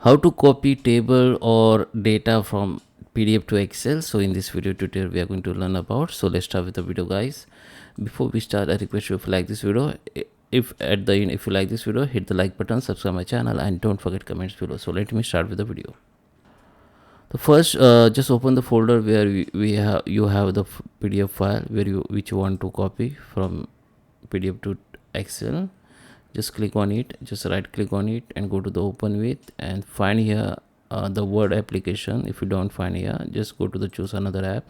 How to copy table or data from PDF to Excel. So in this video tutorial we are going to learn about. So let's start with the video, guys. Before we start, I request you, if you like this video, if at the end, if you like this video, hit the like button, subscribe my channel, and don't forget comments below. So let me start with the video. The first, just open the folder where you have the PDF file which you want to copy from PDF to Excel. Just click on it, just right click on it and go to the open with, and find here the Word application. If you don't find here, just go to the choose another app,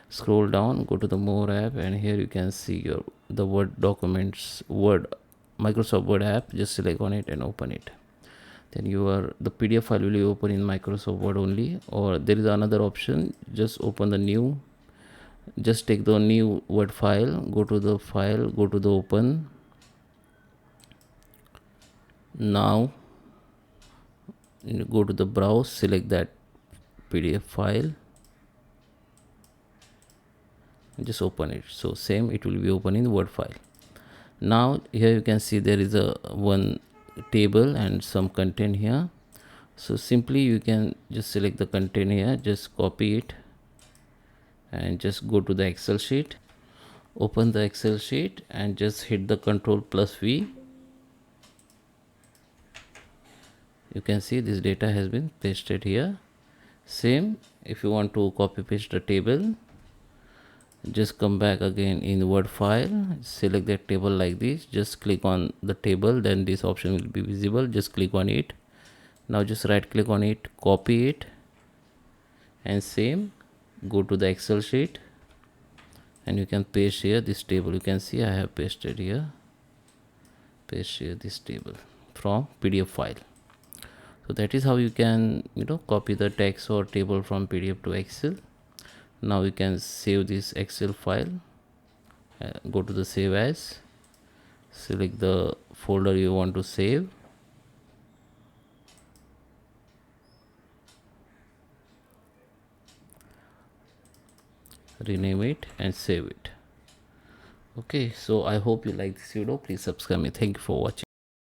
scroll down, go to the more app, and here you can see the Word documents, Microsoft Word app. Just select on it and open it. Then the PDF file will be open in Microsoft Word only, or there is another option. Just open the new, just take the new Word file, go to the file, go to the open. Now go to the browse, select that PDF file, just open it. So same, it will be open in Word file. Now here you can see there is a one table and some content here. So simply you can just select the content here, just copy it and just go to the Excel sheet, open the Excel sheet and just hit the Ctrl+V. You can see this data has been pasted here. Same, if you want to copy paste the table, just come back again in Word file, select that table like this, just click on the table, then this option will be visible, just click on it. Now just right click on it, copy it, and same, go to the Excel sheet and you can paste here this table. You can see I have pasted here, paste here this table from PDF file. So that is how you can copy the text or table from PDF to Excel. Now you can save this Excel file, go to the save as, select the folder you want to save, rename it and save it. Okay, so I hope you like this video. Please subscribe me. Thank you for watching.